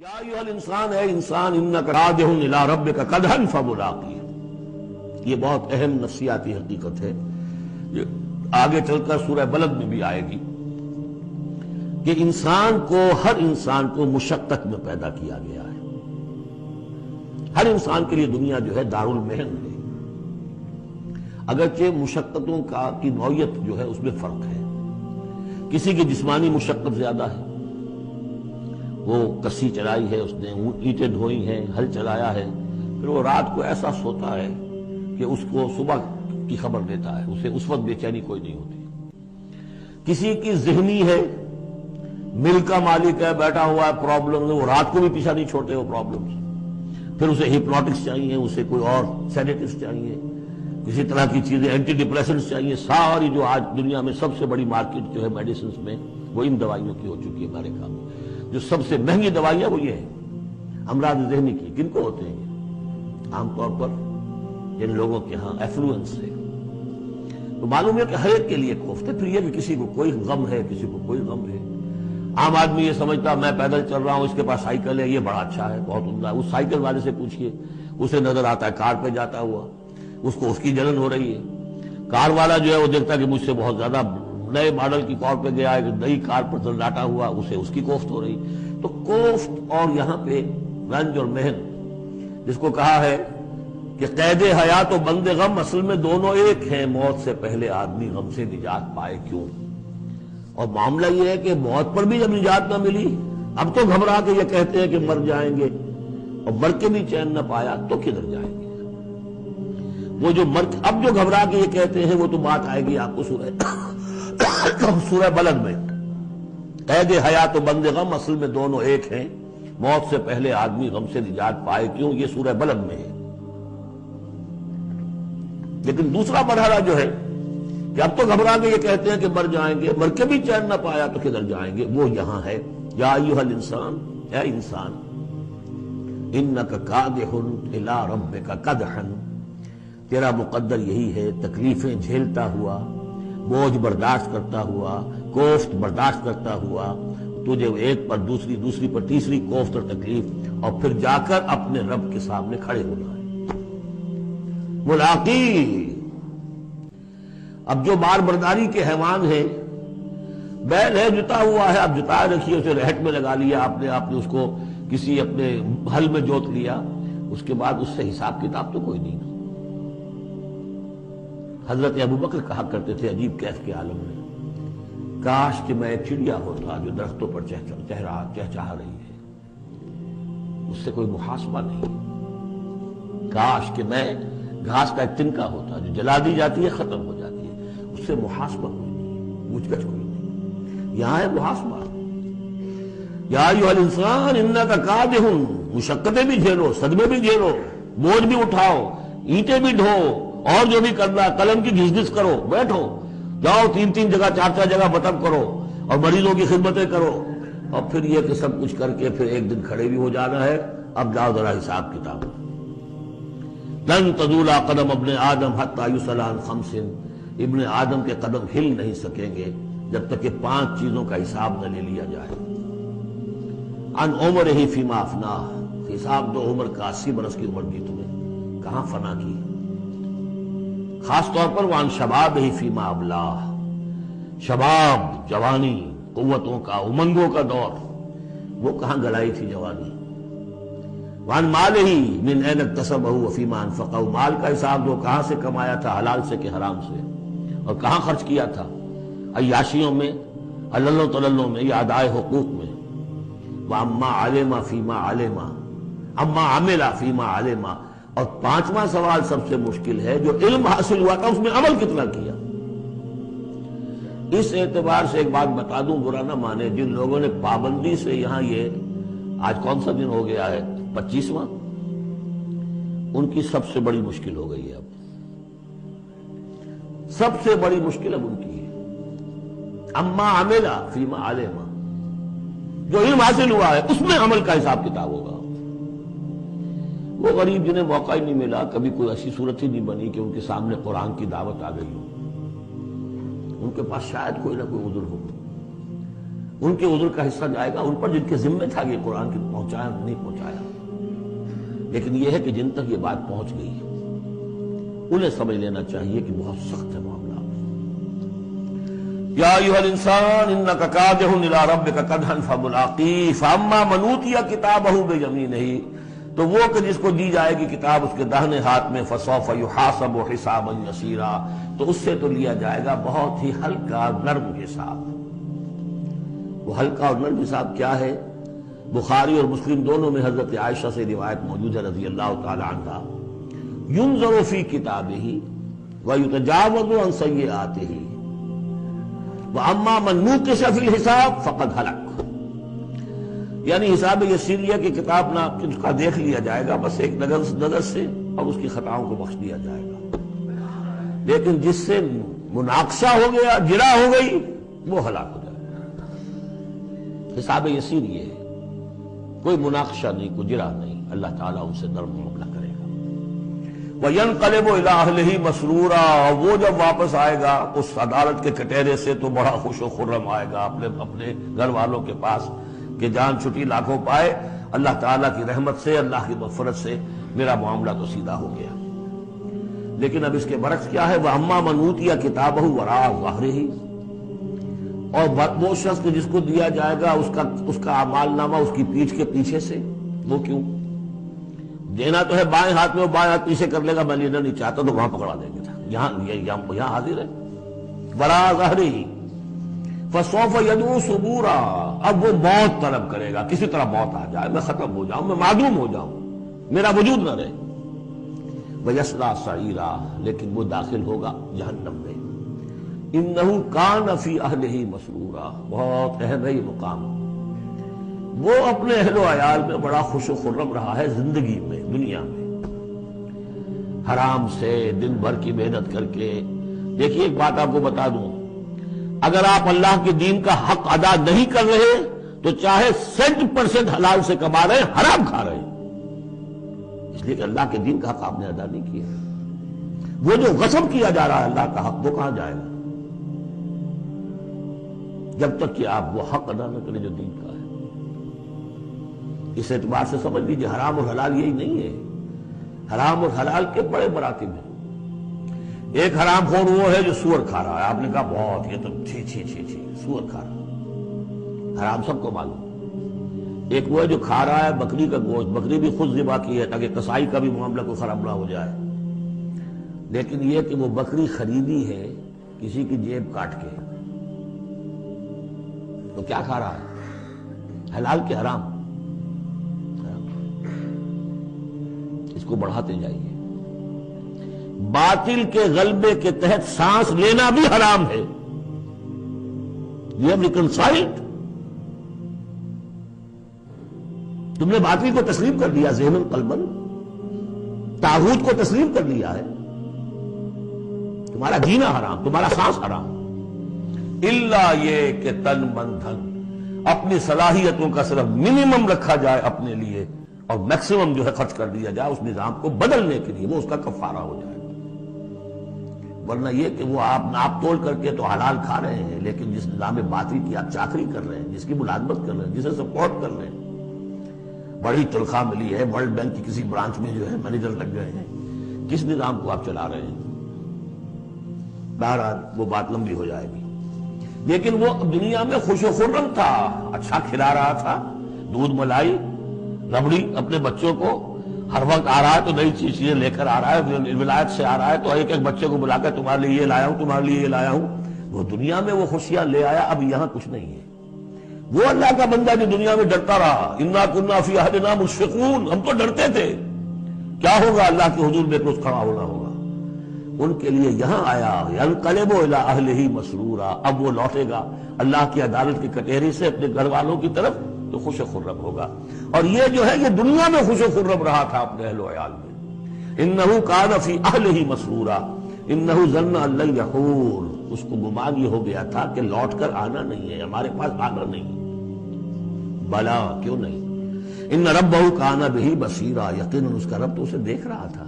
یا ایھا الانسان، اے انسان، انک راجع الی ربک قدحا فملاقیہ۔ یہ بہت اہم نفسیاتی حقیقت ہے، یہ آگے چل کر سورہ بلد میں بھی آئے گی کہ ہر انسان کو مشقت میں پیدا کیا گیا ہے۔ ہر انسان کے لیے دنیا جو ہے دارالمحن ہے، اگرچہ مشقتوں کی نوعیت جو ہے اس میں فرق ہے۔ کسی کی جسمانی مشقت زیادہ ہے، وہ کسی چلائی ہے، اس نے اینٹیں ڈھوئی ہیں، ہل چلایا ہے، پھر وہ رات کو ایسا سوتا ہے کہ اس کو صبح کی خبر دیتا ہے، اسے اس وقت بے چینی کوئی نہیں ہوتی۔ کسی کی ذہنی ہے، مل کا مالک ہے، بیٹھا ہوا ہے، پرابلم ہے، وہ رات کو بھی پیچھا نہیں چھوڑتے وہ پرابلمز۔ پھر اسے ہپنوٹکس چاہیے، اسے کوئی اور سیڈیٹس چاہیے، کسی طرح کی چیزیں، اینٹی ڈپریسنٹس چاہیے۔ ساری جو آج دنیا میں سب سے بڑی مارکیٹ جو ہے میڈیسنز میں، وہ ان دوائیوں کی ہو چکی ہے امریکہ میں۔ جو سب سے مہنگی دوائیاں وہ یہ ہیں امراض ذہنی کی۔ کن کو ہوتے ہیں یہ؟ عام طور پر جن لوگوں کے ہاں ایفلوئنس ہے۔ تو معلوم ہے کہ ہر ایک کے لیے خوف ہے۔ پھر یہ کہ کسی کو کوئی غم ہے، کسی کو کوئی غم ہے۔ عام آدمی یہ سمجھتا میں پیدل چل رہا ہوں، اس کے پاس سائیکل ہے، یہ بڑا اچھا ہے، بہت عمدہ ہے۔ اس سائیکل والے سے پوچھئے، اسے نظر آتا ہے کار پہ جاتا ہوا، اس کو اس کی جلن ہو رہی ہے۔ کار والا جو ہے وہ دیکھتا ہے کہ مجھ سے بہت زیادہ نئے ماڈل کی کار پہ گیا ہے، نئی کار پر ڈاٹا ہوا، اسے اس کی کوفت ہو رہی۔ تو کوفت اور یہاں پہ رنج اور محن، جس کو کہا ہے کہ قید حیات و بند غم اصل میں دونوں ایک ہیں، موت سے پہلے آدمی غم سے نجات پائے کیوں؟ اور معاملہ یہ ہے کہ موت پر بھی جب نجات نہ ملی، اب تو گھبرا کے یہ کہتے ہیں کہ مر جائیں گے، اور مر کے بھی چین نہ پایا تو کدھر جائیں گے؟ وہ جو اب جو گھبرا کے یہ کہتے ہیں، وہ تو بات آئے گی آپ کو سورہ بلد میں۔ قید حیات و بند غم اصل میں دونوں ایک ہیں، موت سے پہلے آدمی غم سے نجات پائے کیوں؟ یہ سورہ بلد میں ہے۔ لیکن دوسرا مرحلہ جو ہے کہ اب تو گھبرا کے یہ کہتے ہیں کہ مر جائیں گے، مر کے بھی چین نہ پایا تو کدھر جائیں گے؟ وہ یہاں ہے، یا ایھا الانسان، اے انسان، انک کادح الی ربک قدحا، تیرا مقدر یہی ہے، تکلیفیں جھیلتا ہوا، بوجھ برداشت کرتا ہوا، کوفت برداشت کرتا ہوا، تجھے ایک پر دوسری پر تیسری کوفت اور تکلیف، اور پھر جا کر اپنے رب کے سامنے کھڑے ہونا ہے۔ ملاقی، اب جو بار برداری کے حیوان ہیں، بیل ہے جتا ہوا ہے، اب جتائے رکھیے، اسے رہٹ میں لگا لیا آپ نے اس کو کسی اپنے ہل میں جوت لیا، اس کے بعد اس سے حساب کتاب تو کوئی نہیں۔ حضرت ابوبکر کہا کرتے تھے عجیب کیف کے عالم میں، کاش کہ میں ایک چڑیا ہوتا جو درختوں پر چہچہا رہی ہے، اس سے کوئی محاسبہ نہیں۔ کاش کہ میں گھاس کا ایک تنکا ہوتا جو جلا دی جاتی ہے، ختم ہو جاتی ہے، اس سے محاسبہ کوئی نہیں، پوچھ گچھ کوئی نہیں۔ یہاں ہے محاسبہ۔ یا ایھا الانسان انک کادح، مشقتیں بھی جھیلو، صدمے بھی جھیلو، بوجھ بھی اٹھاؤ، اینٹیں بھی ڈھو، اور جو بھی کرنا، قلم کی گھس گھس کرو، بیٹھو، جاؤ 3 جگہ 4 جگہ مطلب کرو، اور مریضوں کی خدمتیں کرو، اور پھر یہ کہ سب کچھ کر کے پھر ایک دن کھڑے بھی ہو جانا ہے۔ اب جاؤ ذرا حساب کتاب۔ لن تزول قدم ابن آدم حتی یسأل عن 5، ابن آدم کے قدم ہل نہیں سکیں گے جب تک کہ 5 چیزوں کا حساب نہ لے لیا جائے۔ عن عمرہ فیما افناہ، حساب دو عمر کا، 80 برس کی عمر دی تمہیں، کہاں فنا کی؟ خاص طور پر وعن شبابہ فیما ابلاہ، شباب، جوانی، قوتوں کا، امنگوں کا دور، وہ کہاں گلائی تھی جوانی؟ وعن مالہ من این اکتسبہ وفیما انفقہ، مال کا حساب دو، کہاں سے کمایا تھا، حلال سے کہ حرام سے، اور کہاں خرچ کیا تھا، عیاشیوں میں، عللوں تللوں میں، یا ادائے حقوق میں۔ وَأَمَّا عَلِمَ فِيمَا عَلِمَ، اما عمل فیما علم، اور 5واں سوال سب سے مشکل ہے، جو علم حاصل ہوا تھا اس میں عمل کتنا کیا؟ اس اعتبار سے ایک بات بتا دوں، برا نہ مانے، جن لوگوں نے پابندی سے یہاں یہ آج کون سا دن ہو گیا ہے، 25واں، ان کی سب سے بڑی مشکل ہو گئی ہے۔ اب سب سے بڑی مشکل اب ان کی ہے۔ اما عمل فیما علم، جو علم حاصل ہوا ہے اس میں عمل کا حساب کتاب ہوگا۔ وہ غریب جنہیں موقع ہی نہیں ملا، کبھی کوئی ایسی صورت ہی نہیں بنی کہ ان کے سامنے قرآن کی دعوت آ گئی ہو، ان کے پاس شاید کوئی نہ کوئی عذر ہو۔ ان کے عذر کا حصہ جائے گا ان پر جن کے ذمہ تھا کہ قرآن کی پہنچایا نہیں پہنچایا. لیکن یہ ہے کہ جن تک یہ بات پہنچ گئی انہیں سمجھ لینا چاہیے کہ بہت سخت ہے معاملہ. یا ایھا الانسان انک کادح الی ربک کدحا فملاقیہ فاما من اوتی کتابہ بیمینہ، تو وہ کہ جس کو دی جائے گی کتاب اس کے داہنے ہاتھ میں فسوف یحاسب حسابا یسیرا، تو اس سے تو لیا جائے گا بہت ہی ہلکا نرم حساب. وہ ہلکا اور نرم حساب کیا ہے؟ بخاری اور مسلم دونوں میں حضرت عائشہ سے روایت موجود ہے رضی اللہ تعالی عنہا، ینظر فی کتابہ ویتجاوز عن سیئاتہ واما من نوقش فی الحساب فقد ہلک. یعنی حساب یسیریہ کی کتاب نہ اس کا دیکھ لیا جائے گا بس ایک نظر سے اور اس کی خطاؤں کو بخش دیا جائے گا، لیکن جس سے مناقشہ ہو گیا، جرا ہو گئی، وہ ہلاک ہو جائے گا. حساب یسیر یہ ہے، کوئی مناقشہ نہیں، کوئی جرا نہیں، اللہ تعالیٰ ان سے نرم معاملہ کرے گا. وَيَنْقَلِبُ إِلَىٰ أَهْلِهِ مَسْرُورًا، وہ جب واپس آئے گا اس عدالت کے کٹہرے سے تو بڑا خوش و خرم آئے گا اپنے گھر والوں کے پاس کہ جان چھٹی لاکھوں پائے، اللہ تعالیٰ کی رحمت سے، اللہ کی مغفرت سے میرا معاملہ تو سیدھا ہو گیا. لیکن اب اس کے برعکس کیا ہے؟ وَأَمَّا مَنْ أُوتِيَ كِتَابَهُ وَرَاءَ ظَهْرِهِ، اور وہ شخص جس کو دیا جائے گا اس کا اعمال نامہ اس کی پیٹھ کے پیچھے سے. وہ کیوں؟ دینا تو ہے بائیں ہاتھ میں، وہ بائیں ہاتھ پیچھے کر لے گا، میں لینا نہیں چاہتا تو وہاں پکڑا دیں گے. یہاں حاضر ہے وَرَاءَ ظَهْرِهِ فَسَوْفَ يَدْعُو ثُبُورًا، اب وہ موت طلب کرے گا، کسی طرح موت آ جائے، میں ختم ہو جاؤں، میں معدوم ہو جاؤں، میرا وجود نہ رہے. وَيَصْلَىٰ سَعِيرًا، لیکن وہ داخل ہوگا جہنم میں. انہو کان فی اہلہ مسرورا، بہت اہم ہے یہ مقام. وہ اپنے اہل و عیال میں بڑا خوش و خرم رہا ہے زندگی میں، دنیا میں، حرام سے دن بھر کی محنت کر کے. دیکھیے ایک بات آپ کو بتا دوں، اگر آپ اللہ کے دین کا حق ادا نہیں کر رہے تو چاہے 100% حلال سے کما رہے ہیں، حرام کھا رہے ہیں، اس لیے کہ اللہ کے دین کا حق آپ نے ادا نہیں کیا. وہ جو غصب کیا جا رہا ہے اللہ کا حق، وہ کہاں جائے گا جب تک کہ آپ وہ حق ادا نہ کریں جو دین کا ہے. اس اعتبار سے سمجھ لیجیے حرام اور حلال یہی نہیں ہے، حرام اور حلال کے بڑے مراتب ہیں. ایک حرام خور وہ ہے جو سور کھا رہا ہے، آپ نے کہا بہت یہ تو چھی سور کھا رہا ہے، حرام سب کو معلوم. ایک وہ ہے جو کھا رہا ہے بکری کا گوشت، بکری بھی خود ذبح کی ہے تاکہ قصائی کا بھی معاملہ کو خراب نہ ہو جائے، لیکن یہ کہ وہ بکری خریدی ہے کسی کی جیب کاٹ کے، تو کیا کھا رہا ہے؟ حلال کے حرام. اس کو بڑھاتے جائیے. باطل کے غلبے کے تحت سانس لینا بھی حرام ہے. یہ ریکنسائلڈ، تم نے باطل کو تسلیم کر لیا، ذہن قلبن طاغوت کو تسلیم کر لیا ہے، تمہارا جینا حرام، تمہارا سانس حرام. الا یہ کہ تن من دھن، اپنی صلاحیتوں کا صرف منیمم رکھا جائے اپنے لیے اور میکسیمم جو ہے خرچ کر دیا جائے اس نظام کو بدلنے کے لیے، وہ اس کا کفارہ ہو جائے. ورنہ یہ کہ وہ آپ ناپ تول کر کے تو حلال کھا رہے ہیں، لیکن جس نظام باطل کی آپ چاکری کر رہے ہیں، جس کی ملازمت کر رہے ہیں، جسے سپورٹ کر رہے ہیں، بڑی تنخواہ ملی ہے، ورلڈ بینک کی کسی برانچ میں جو ہے مینیجر لگ گئے ہیں، کس نظام کو آپ چلا رہے ہیں؟ بہرحال وہ بات لمبی ہو جائے گی. لیکن وہ دنیا میں خوش و خرم تھا، اچھا کھلا رہا تھا، دودھ ملائی ربڑی اپنے بچوں کو، ہر وقت آ رہا ہے تو نئی چیزیں لے کر آ رہا ہے، ولایت سے آ رہا ہے تو ایک ایک بچے کو بلا کر تمہارے لیے یہ لایا ہوں، تمہارے لیے یہ لایا ہوں. وہ دنیا میں وہ خوشیاں لے آیا، اب یہاں کچھ نہیں ہے. وہ اللہ کا بندہ جو دنیا میں ڈرتا رہا، انا کنا فی اہلنا مشفقون، ہم تو ڈرتے تھے کیا ہوگا اللہ کے حضور میں روز کھڑا ہونا ہوگا. ان کے لیے یہاں آیا ینقلب الی اہلہ مسرورا، اب وہ لوٹے گا اللہ کی عدالت کے کٹہرے سے اپنے گھر والوں کی طرف تو خوش و خرم ہوگا. اور یہ جو ہے یہ دنیا میں خوش و خرم رہا تھا اپنے اہل و عیال میں. انہ کان فی اہلہ مسرورا انہ ظن ان لن یحور، اس کو گمان یہ ہو گیا تھا کہ لوٹ کر آنا نہیں ہے، ہمارے پاس آنا نہیں. بلا کیوں نہیں، ان ربہ کان بہ بصیرا، یقیناً اس کا رب تو اسے دیکھ رہا تھا.